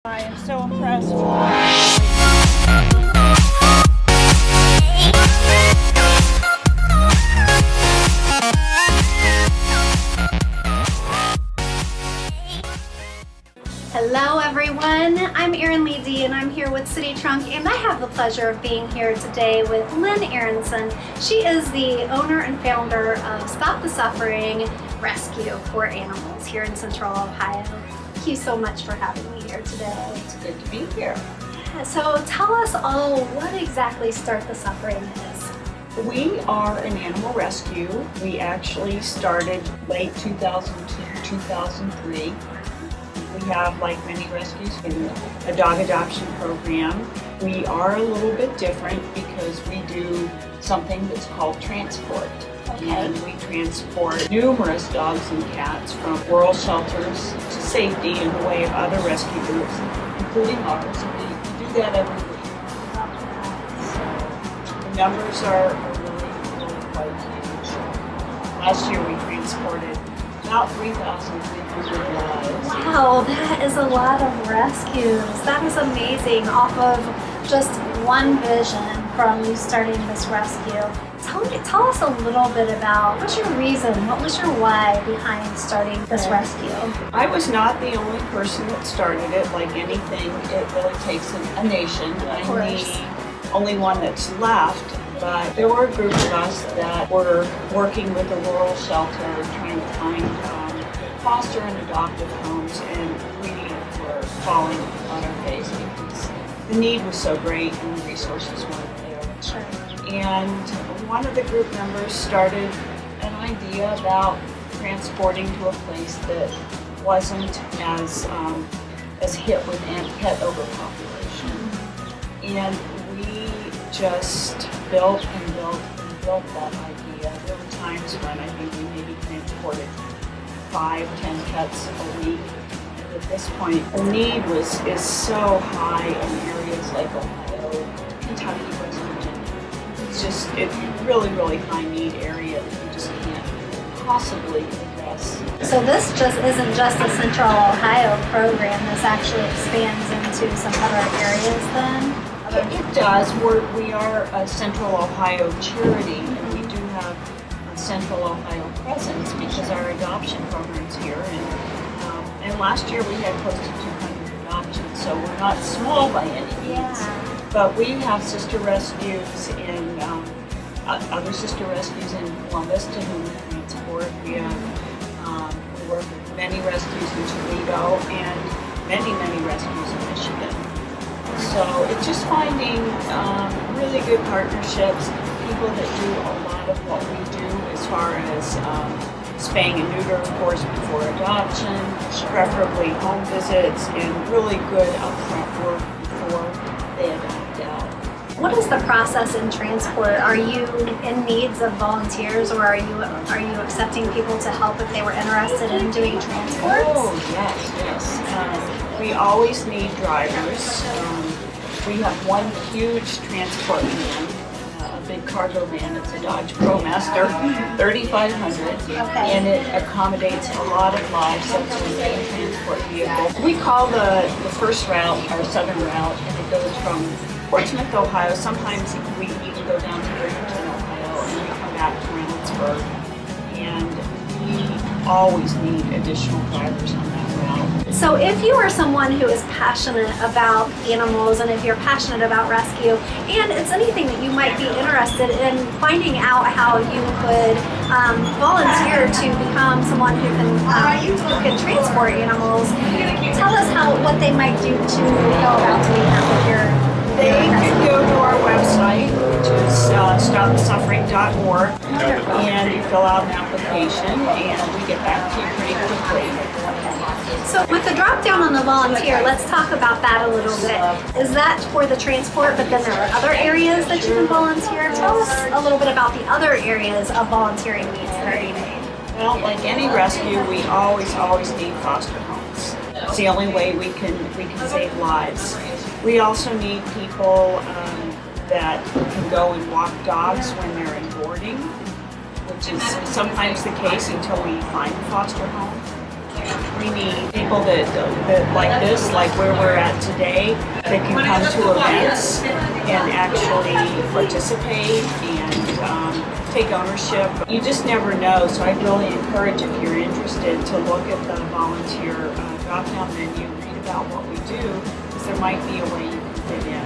I am so impressed. Hello everyone, I'm Erin Lee and I'm here with City Trunk, and I have the pleasure of being here today with Lynn Aronson. She is the owner and founder of Stop the Suffering Rescue for Animals here in Central Ohio. Thank you so much for having me here today. It's good to be here. Yeah, so tell us all what exactly Start the Suffering is. We are an animal rescue. We actually started late 2002, 2003. We have, like many rescues, a dog adoption program. We are a little bit different because we do something that's called transport. Okay. And we transport numerous dogs and cats from rural shelters to safety in the way of other rescue groups, including ours. We do that every week. The numbers are really quite huge. Last year we transported about 3,300 lives. Wow, that is a lot of rescues. That is amazing. Off of just one vision from you starting this rescue. Tell us a little bit about what's your reason, what was your why behind starting this rescue? I was not the only person that started it. Like anything, it really takes a nation. I'm the only one that's left. But there were a group of us that were working with a rural shelter trying to find foster and adoptive homes, and we were falling on our face because the need was so great and the resources weren't there. Sure. And one of the group members started an idea about transporting to a place that wasn't as hit with pet overpopulation. And we just built and built and built that idea. There were times when I think we maybe transported 5-10 pets a week. And at this point, the need is so high in areas like Ohio, Kentucky, West Virginia. It's really, really high need area that you just can't possibly address. So this just isn't just a Central Ohio program, this actually expands into some other areas then? It does. We are a Central Ohio charity, and we do have a Central Ohio presence because our adoption program's here. And last year we had close to 200 adoptions, so we're not small by any means. Yeah. But we have sister rescues in other sister rescues in Columbus to whom we transport. We work with many rescues in Toledo and many rescues in Michigan. So it's just finding really good partnerships, people that do a lot of what we do as far as spaying and neuter, of course, before adoption, preferably home visits, and really good upfront work before they adopt out. What is the process in transport? Are you in needs of volunteers, or are you accepting people to help if they were interested in doing transport? Oh, yes. We always need drivers. We have one huge transport van, a big cargo van. It's a Dodge ProMaster 3500, and it accommodates a lot of lives. So it's a main transport vehicle. We call the first route our southern route, and it goes from Portsmouth, Ohio. Sometimes we even go down to Bridgeton, Ohio, and we come back to Reynoldsburg. And we always need additional drivers on that route. So if you are someone who is passionate about animals, and if you're passionate about rescue, and it's anything that you might be interested in finding out how you could volunteer to become someone who can transport animals, tell us what they might do to go about doing that with your. They can go to our website, which is stopthesuffering.org, and you fill out an application, and we get back to you pretty quickly. So with the drop down on the volunteer, let's talk about that a little bit. Is that for the transport, but then there are other areas that you can volunteer? Tell us a little bit about the other areas of volunteering needs that are needed. Well, like any rescue, we always need foster homes. It's the only way we can save lives. We also need people that can go and walk dogs when they're in boarding, which is sometimes the case until we find a foster home. We need people that like this, like where we're at today, that can come to events and actually participate and take ownership. You just never know, so I really encourage, if you're interested, to look at the volunteer drop-down menu, read about what we do, because there might be a way you can fit in.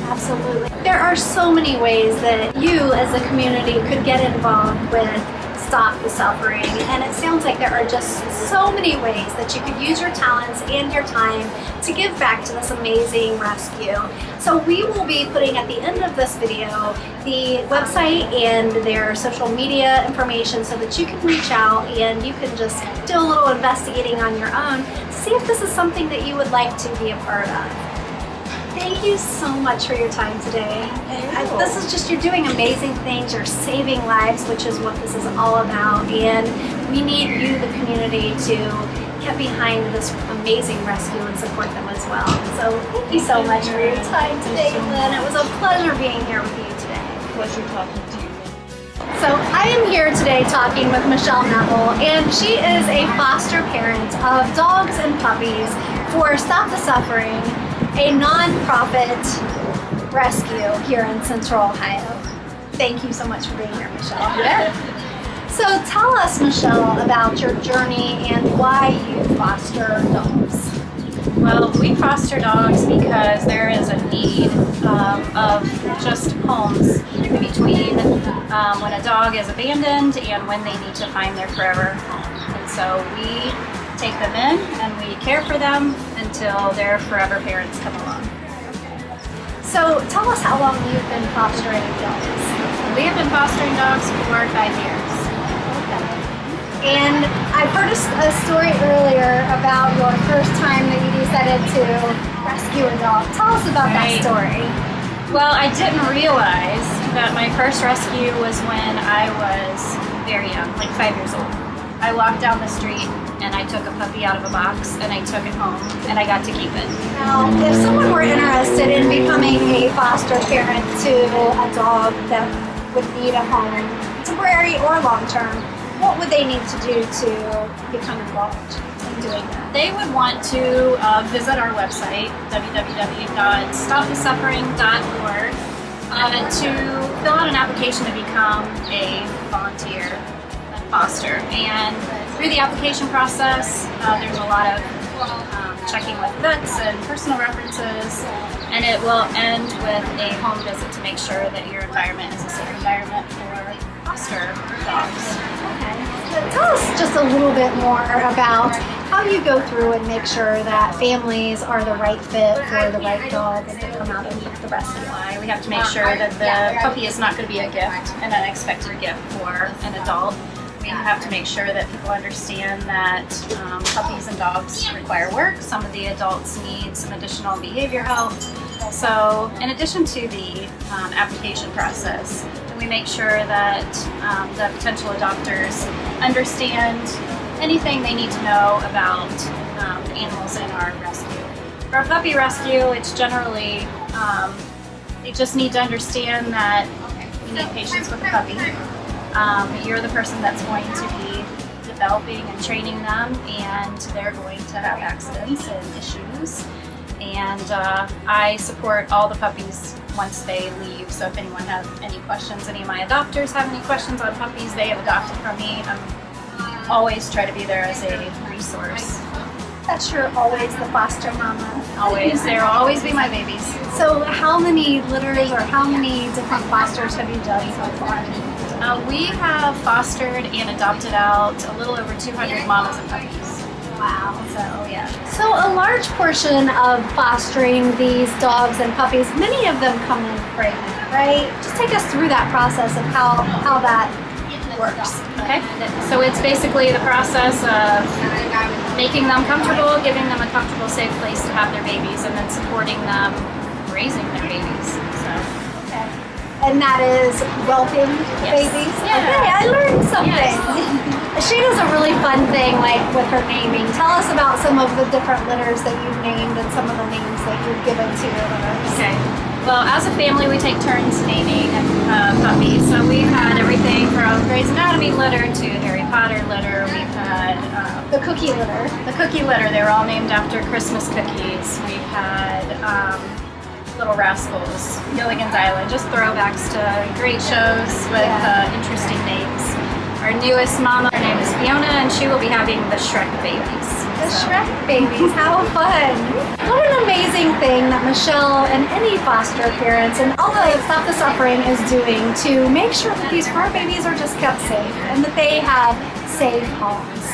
Absolutely. There are so many ways that you as a community could get involved with Stop the Suffering, and it sounds like there are just so many ways that you could use your talents and your time to give back to this amazing rescue. So we will be putting at the end of this video the website and their social media information so that you can reach out and you can just do a little investigating on your own to see if this is something that you would like to be a part of. Thank you so much for your time today. This is just, you're doing amazing things, you're saving lives, which is what this is all about, and we need you, the community, to get behind this amazing rescue and support them as well. So thank you so much for your time today, Lynn. It was a pleasure being here with you today. Pleasure talking to you. So I am here today talking with Michelle Neville, and she is a foster parent of dogs and puppies for Stop the Suffering, a non-profit rescue here in Central Ohio. Thank you so much for being here, Michelle. So tell us, Michelle, about your journey and why you foster dogs. Well, we foster dogs because there is a need of just homes in between when a dog is abandoned and when they need to find their forever home. And so we take them in and we care for them until their forever parents come along. So tell us how long you've been fostering dogs. We have been fostering dogs for 5 years. And I've heard a story earlier about your first time that you decided to rescue a dog. Tell us about that story. Well, I didn't realize that my first rescue was when I was very young, like 5 years old. I walked down the street and I took a puppy out of a box and I took it home and I got to keep it. Now, if someone were interested in becoming a foster parent to a dog that would need a home, temporary or long-term, what would they need to do to become involved in doing that? They would want to visit our website, www.stopthesuffering.org, to fill out an application to become a volunteer foster. And through the application process, there's a lot of checking with vets and personal references, and it will end with a home visit to make sure that your environment is a safe environment for foster dogs. Okay. Tell us just a little bit more about how you go through and make sure that families are the right fit for the right dog when they come out of the rescue. We have to make sure that the puppy is not going to be a gift, an unexpected gift for an adult. We have to make sure that people understand that puppies and dogs require work. Some of the adults need some additional behavior help. So in addition to the application process, we make sure that the potential adopters understand anything they need to know about the animals in our rescue. For a puppy rescue, it's generally, they just need to understand that you need patience with the puppy. You're the person that's going to be developing and training them, and they're going to have accidents and issues. And I support all the puppies once they leave. So if anyone has any questions, any of my adopters have any questions on puppies they have adopted from me, I'm always try to be there as a resource. That's your always the foster mama. Always. There will always be my babies. So how many litters or how many different fosters have you done so far? We have fostered and adopted out a little over 200 mamas and puppies. Wow. So, yeah. So a large portion of fostering these dogs and puppies, many of them come in pregnant, right? Just take us through that process of how that works. Okay. So it's basically the process of making them comfortable, giving them a comfortable, safe place to have their babies, and then supporting them raising their babies. So. Okay. And that is whelping babies? Yeah. Okay, I learned something. Yes. She does a really fun thing like with her naming. Tell us about some of the different litters that you've named and some of the names that you've given to your litters. Okay. Well, as a family, we take turns naming puppies. So we've had everything from Grey's Anatomy litter to Harry Potter litter. We've had The cookie litter. the cookie litter. They were all named after Christmas cookies. We've had Little Rascals, Gilligan's Island, just throwbacks to great shows with interesting names. Our newest mama, her name is Fiona, and she will be having the Shrek babies. The Shrek babies, how fun! What an amazing thing that Michelle and any foster parents and all of Stop the Suffering is doing to make sure that these fur babies are just kept safe and that they have safe homes.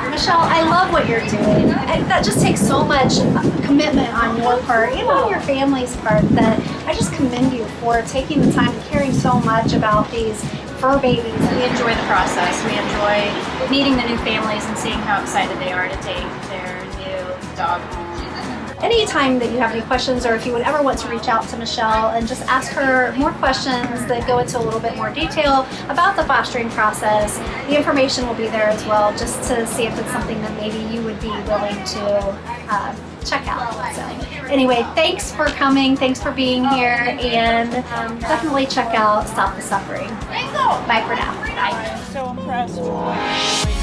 Michelle, I love what you're doing. That just takes so much commitment on your part and on your family's part that I just commend you for taking the time and caring so much about these fur babies. We enjoy the process. We enjoy meeting the new families and seeing how excited they are to take their new dog home. Anytime that you have any questions, or if you would ever want to reach out to Michelle and just ask her more questions that go into a little bit more detail about the fostering process, the information will be there as well, just to see if it's something that maybe you would be willing to check out. So anyway, thanks for coming, thanks for being here, and definitely check out Stop the Suffering. Bye for now. I'm so impressed with what